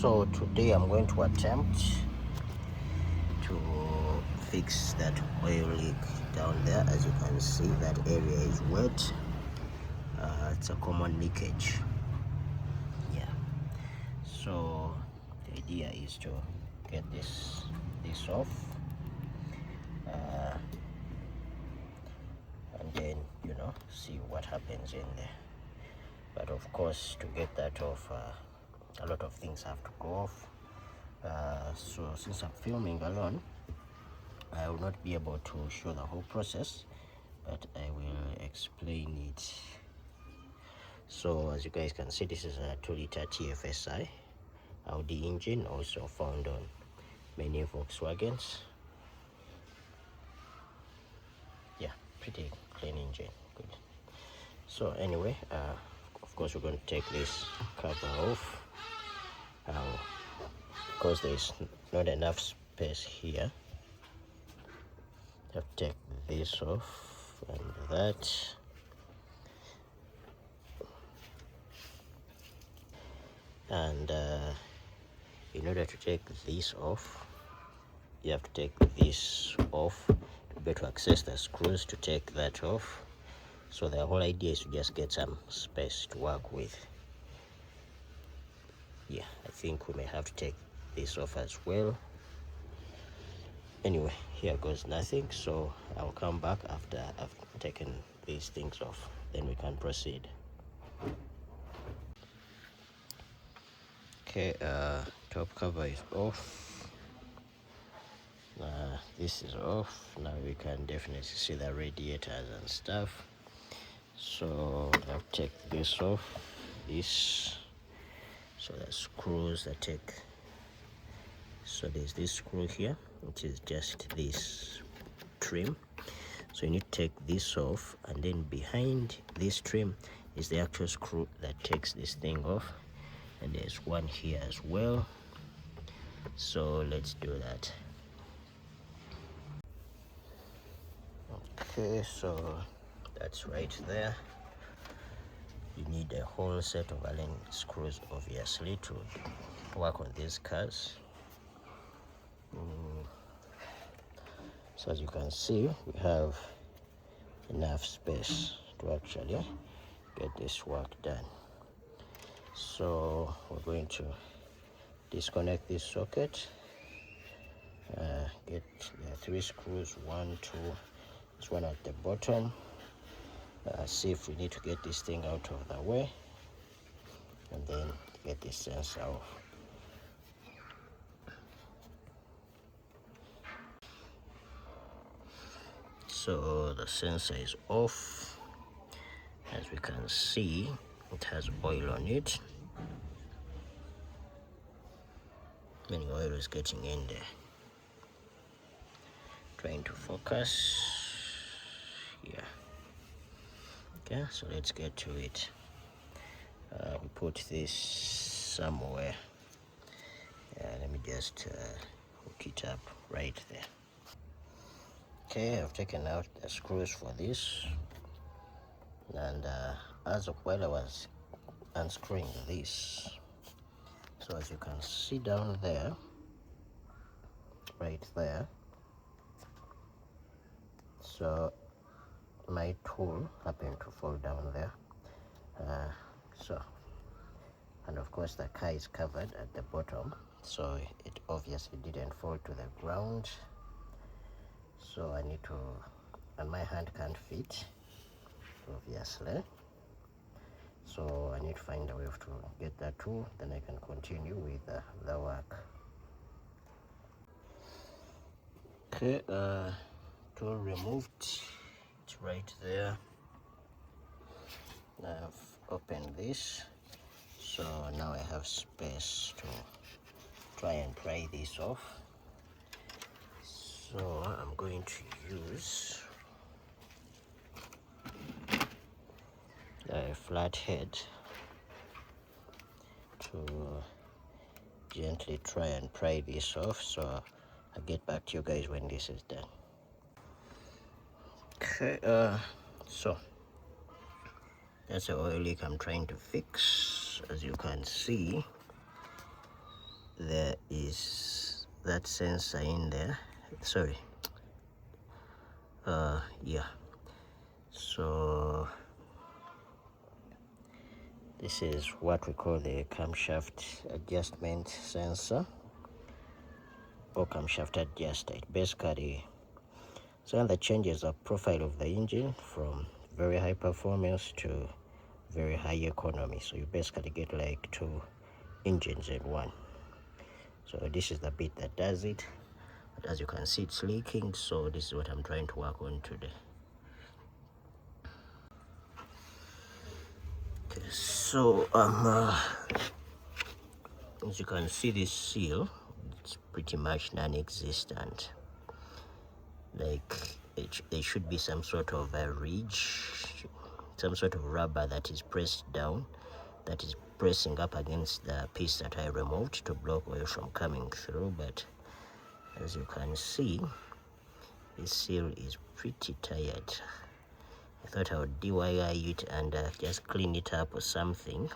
So today I'm going to attempt to fix that oil leak down there. As you can see, that area is wet. It's a common leakage. Yeah, so the idea is to get this off, and then see what happens in there. But of course, to get that off, a lot of things have to go off. So since I'm filming alone, I will not be able to show the whole process, but I will explain it. So as you guys can see, this is a 2-liter TFSI Audi engine, also found on many Volkswagens. Yeah, pretty clean engine, good. So anyway, of course we're going to take this cover off, because there's not enough space here. Have to take this off and that. And in order to take this off, you have to take this off to be able to access the screws to take that off. So the whole idea is to just get some space to work with. Yeah, I think we may have to take this off as well. Anyway, here goes nothing, so I'll come back after I've taken these things off, then we can proceed. Okay, top cover is off. This is off. Now we can definitely see the radiators and stuff. So I'll take this off. So the screws that take. So there's this screw here, which is just this trim. So you need to take this off, and then behind this trim is the actual screw that takes this thing off. And there's one here as well. So let's do that. Okay, so that's right there. You need a whole set of Allen screws, obviously, to work on these cars. So as you can see, we have enough space to actually get this work done. So we're going to disconnect this socket, get the 3 screws, 1, 2, this one at the bottom, see if we need to get this thing out of the way, and then get this sensor off. So the sensor is off. As we can see, it has oil on it. Meaning oil is getting in there. Trying to focus. Yeah. Okay, so let's get to it. We put this somewhere. Let me just hook it up right there. Okay, I've taken out the screws for this, and as of while I was unscrewing this, so as you can see down there, right there, so my tool happened to fall down there. And of course the car is covered at the bottom, so it obviously didn't fall to the ground. So I need to, and my hand can't fit, obviously. So I need to find a way to get that tool, then I can continue with the work. Okay, tool removed, it's right there. Now I've opened this, so now I have space to try and pry this off. So I'm going to use a flat head to gently try and pry this off. So I'll get back to you guys when this is done. Okay, so that's the oil leak I'm trying to fix. As you can see, there is that sensor in there. Sorry, yeah, so this is what we call the camshaft adjustment sensor or camshaft adjuster. It basically so that changes the profile of the engine from very high performance to very high economy. So you basically get like two engines in one. So this is the bit that does it. But as you can see, it's leaking, so this is what I'm trying to work on today. Okay, so as you can see, this seal, it's pretty much non-existent. Like there should be some sort of a ridge, some sort of rubber that is pressed down, that is pressing up against the piece that I removed to block oil from coming through. But as you can see, this seal is pretty tired. I thought I would DIY it and just clean it up or something,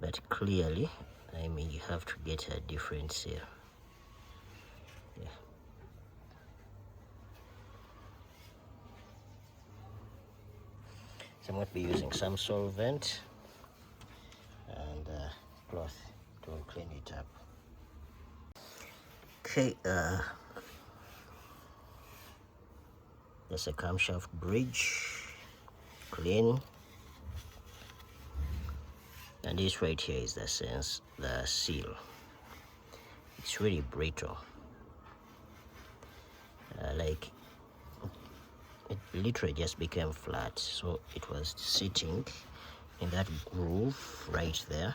but clearly I may have to get a different seal. Yeah. So I'm going to be using some solvent and cloth to clean it up. Okay, there's a camshaft bridge, clean, and this right here is the seal. It's really brittle, like it literally just became flat, so it was sitting in that groove right there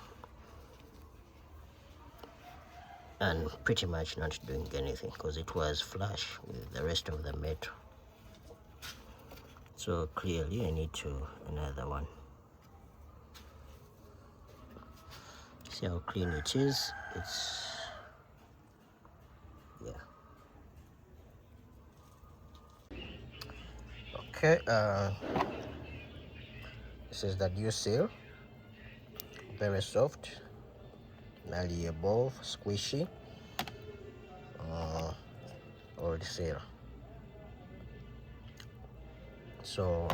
and pretty much not doing anything because it was flush with the rest of the metal. So clearly I need another one. See how clean it is. It's, yeah. Okay, this is the new seal. Very soft, nearly above, squishy. Old seal. So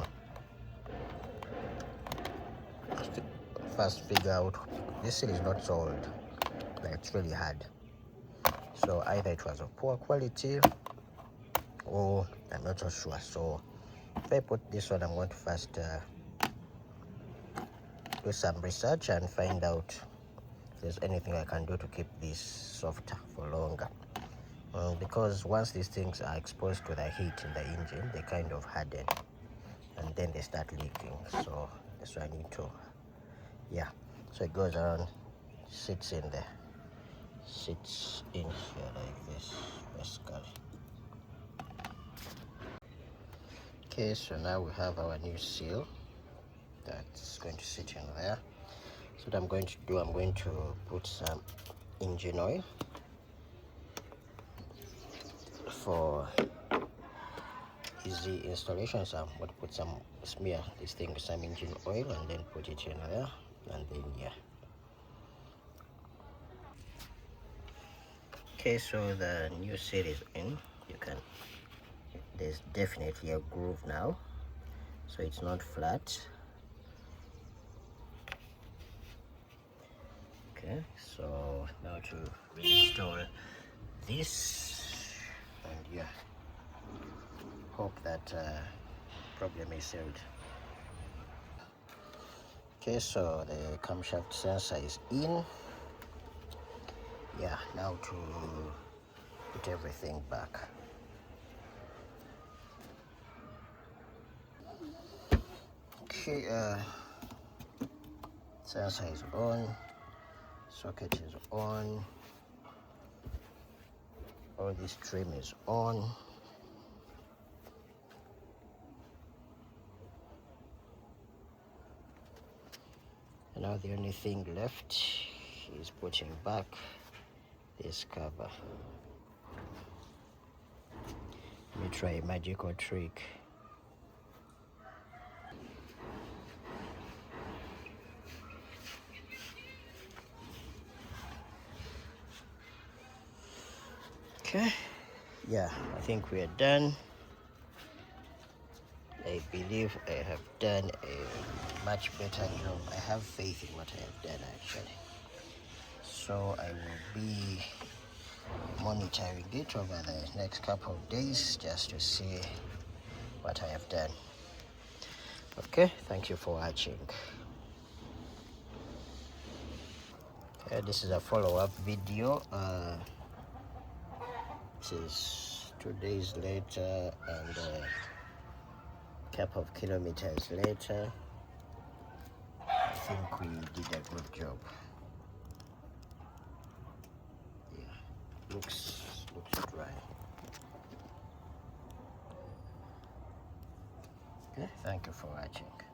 first figure out this seal is not so old, like it's really hard. So either it was of poor quality or I'm not so sure. So if I put this on, I'm going to first do some research and find out if there's anything I can do to keep this softer for longer. Because once these things are exposed to the heat in the engine, they kind of harden and then they start leaking. So that's why I need to, yeah. So it goes around, sits in there, sits in here like this, basically. Okay, so now we have our new seal that's going to sit in there. So what I'm going to do, I'm going to put some engine oil for easy installation. So I'm going to put smear this thing with some engine oil and then put it in there, and then yeah. Okay, so the new seal is in. There's definitely a groove now, so it's not flat. Okay, so now to reinstall this, and yeah, hope that problem is solved. Okay, so the camshaft sensor is in. Yeah, now to put everything back. Okay, sensor is on, socket is on, all this trim is on. And now the only thing left is putting back this cover. Let me try a magical trick. Okay, yeah, I think we are done. I believe I have done a much better job. I have faith in what I have done actually. So I will be monitoring it over the next couple of days just to see what I have done. Okay, thank you for watching. Okay, this is a follow-up video. This is 2 days later and a couple of kilometers later. I think we did a good job. Yeah, looks dry. Okay, thank you for watching.